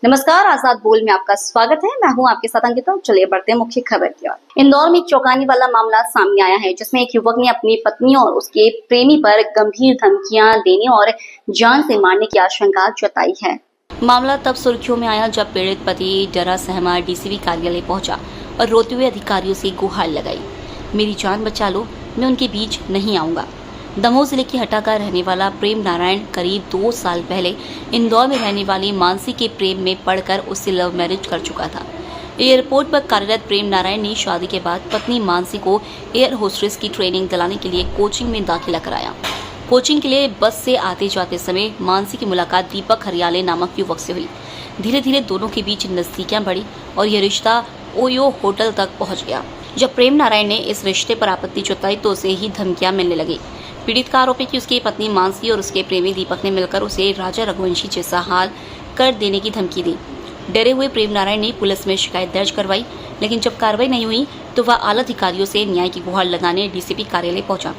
नमस्कार, आजाद बोल में आपका स्वागत है। मैं हूं आपके साथ अंकिता। चलिए बढ़ते हैं मुख्य खबर की ओर। इंदौर में एक चौंकाने वाला मामला सामने आया है, जिसमें एक युवक ने अपनी पत्नी और उसके प्रेमी पर गंभीर धमकियां देने और जान से मारने की आशंका जताई है। मामला तब सुर्खियों में आया जब पीड़ित पति डरा सहमा डीसीपी कार्यालय पहुंचा और रोते हुए अधिकारियों से गुहार लगाई, मेरी जान बचा लो, मैं उनके बीच नहीं आऊंगा। दमोह जिले के हटा का रहने वाला प्रेम नारायण करीब 2 साल पहले इंदौर में रहने वाली मानसी के प्रेम में पड़कर उससे लव मैरिज कर चुका था। एयरपोर्ट पर कार्यरत प्रेम नारायण ने शादी के बाद पत्नी मानसी को एयर होस्टेस की ट्रेनिंग दिलाने के लिए कोचिंग में दाखिला कराया। कोचिंग के लिए बस से आते जाते समय मानसी की मुलाकात दीपक हरियाले नामक युवक से हुई। धीरे धीरे दोनों के बीच नजदीकियां बढ़ी और यह रिश्ता ओयो होटल तक पहुंच गया। जब प्रेम नारायण ने इस रिश्ते पर आपत्ति जताई तो उसे ही धमकियां मिलने लगी। पीड़ित का आरोप है कि उसकी पत्नी मानसी और उसके प्रेमी दीपक ने मिलकर उसे राजा रघुवंशी जैसा हाल कर देने की धमकी दी। डरे हुए प्रेम नारायण ने पुलिस में शिकायत दर्ज करवाई, लेकिन जब कार्रवाई नहीं हुई तो वह आला अधिकारियों से न्याय की गुहार लगाने डीसीपी कार्यालय पहुंचा।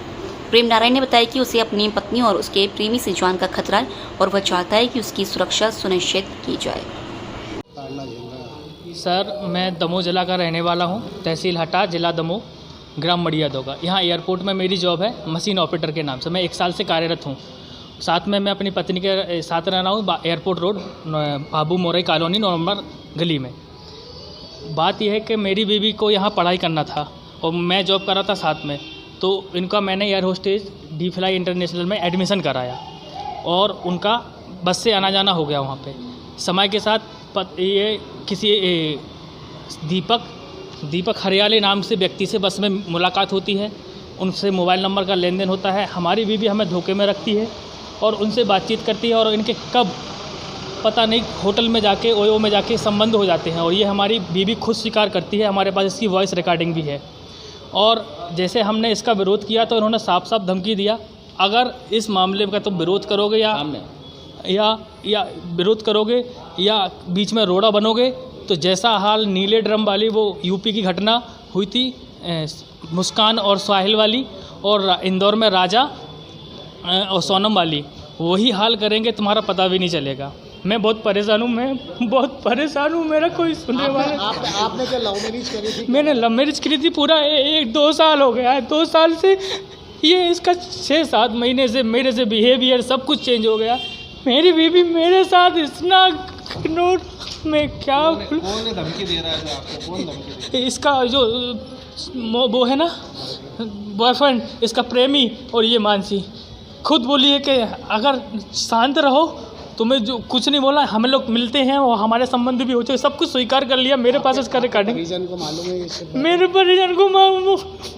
प्रेम नारायण ने बताया कि उसे अपनी पत्नी और उसके प्रेमी से जान का खतरा है और वह चाहता है कि उसकी सुरक्षा सुनिश्चित की जाए। सर, मैं दमोह जिला का रहने वाला हूं, तहसील हटा, जिला दमोह, ग्राम मड़ियादो का। यहाँ एयरपोर्ट में मेरी जॉब है मशीन ऑपरेटर के नाम से। मैं 1 साल से कार्यरत हूँ। साथ में मैं अपनी पत्नी के साथ रह रहा हूँ एयरपोर्ट रोड, बाबू मोरई कॉलोनी, 9 नंबर गली में। बात यह है कि मेरी बीवी को यहाँ पढ़ाई करना था और मैं जॉब कर रहा था साथ में, तो इनका मैंने air hostess D fly international में एडमिशन कराया और उनका बस से आना जाना हो गया वहाँ पे। समय के साथ ये किसी दीपक हरियाले नाम से व्यक्ति से बस में मुलाकात होती है, उनसे मोबाइल नंबर का लेन देन होता है। हमारी बीवी हमें धोखे में रखती है और उनसे बातचीत करती है और इनके कब पता नहीं होटल में जाके ओयो में जाके संबंध हो जाते हैं और ये हमारी बीवी खुद स्वीकार करती है। हमारे पास इसकी वॉइस रिकॉर्डिंग भी है। और जैसे हमने इसका विरोध किया तो इन्होंने साफ साफ धमकी दिया, अगर इस मामले का तुम विरोध करोगे या विरोध करोगे या बीच में रोड़ा बनोगे तो जैसा हाल नीले ड्रम वाली वो यूपी की घटना हुई थी मुस्कान और साहिल वाली, और इंदौर में राजा और सोनम वाली, वही हाल करेंगे, तुम्हारा पता भी नहीं चलेगा। मैं बहुत परेशान हूँ, मेरा कोई सुनने वाला। आपने क्या लव मैरिज करी थी? मैंने लव मैरिज करी थी। पूरा 1-2 साल हो गया है। 2 साल से ये इसका 6-7 महीने से मेरे से बिहेवियर सब कुछ चेंज हो गया। मेरी बीवी मेरे साथ इतना नोट में क्या कौन धमकी दे रहा है आपको? कौन धमकी दे रहा है? इसका जो वो है ना बॉयफ्रेंड, इसका प्रेमी, और ये मानसी खुद बोली है कि अगर शांत रहो, तुम्हें जो कुछ नहीं बोला, हम लोग मिलते हैं और हमारे संबंध भी होते हैं, सब कुछ स्वीकार कर लिया। मेरे पास इसका रिकॉर्डिंग। परिजन को मालूम है ये? मेरे परिजन को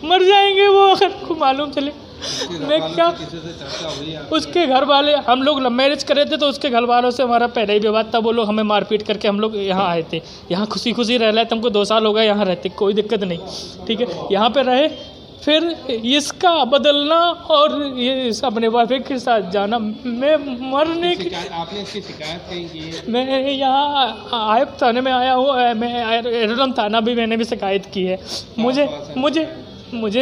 मर जाएंगे वो अगर को मालूम चले। मैं क्या, उसके घर वाले, हम लोग लव मैरिज करे थे तो उसके घर वालों से हमारा पहले ही विवाद था। वो लोग हमें मारपीट करके हम लोग यहाँ आए थे। यहाँ खुशी खुशी रह रहे थे, हमको 2 साल हो गए यहाँ रहते, कोई दिक्कत नहीं, ठीक है, यहाँ पे रहे। फिर इसका बदलना और ये अपने बॉयफ्रेंड के साथ जाना, मैं मरने की। आपने इसकी शिकायत कहीं की है? मैं यहाँ आयब थाने में आया हूँ, मैं एरोडम थाना भी मैंने भी शिकायत की है। मुझे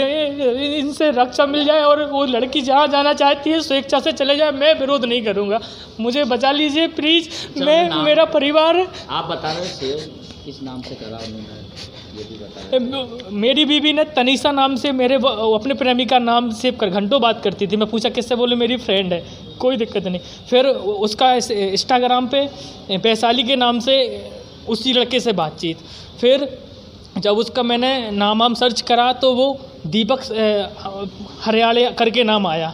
इनसे रक्षा मिल जाए और वो लड़की जहाँ जाना चाहती है स्वेच्छा से चले जाए, मैं विरोध नहीं करूँगा। मुझे बचा लीजिए प्लीज़। मैं, मेरा परिवार है। आप बता रहे सेव किस नाम से करा उन्होंने, ये भी बता। मेरी बीवी ने तनीषा नाम से मेरे अपने प्रेमी का नाम सेव कर घंटों बात करती थी। मैं पूछा किससे, बोले मेरी फ्रेंड है, कोई दिक्कत नहीं। फिर उसका इंस्टाग्राम पे वैशाली के नाम से उसी लड़के से बातचीत। फिर जब उसका मैंने नाम सर्च करा तो वो दीपक हरियाले करके नाम आया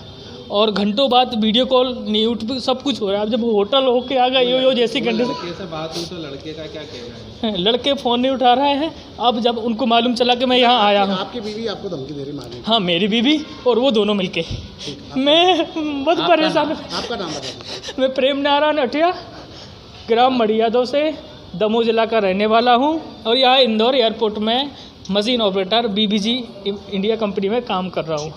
और घंटों बाद वीडियो कॉल यूट्यूब सब कुछ हो रहा है। अब जब होटल होके आ गया यो जैसी कंडीशन, लड़के से बात हुई तो लड़के का क्या कहना है? लड़के फ़ोन नहीं उठा रहे हैं। अब जब उनको मालूम चला कि मैं यहाँ आया हूँ। आपकी बीवी आपको धमकी दे रही मारने की? हाँ, मेरी बीवी और वो दोनों मिलके। मैं बहुत परेशान हूँ। आपका नाम बताइए। मैं प्रेम नारायण अठिया, ग्राम मड़ियादो से, दमोह जिला का रहने वाला हूँ और यहाँ इंदौर एयरपोर्ट में machine operator BBG India company में काम कर रहा हूँ।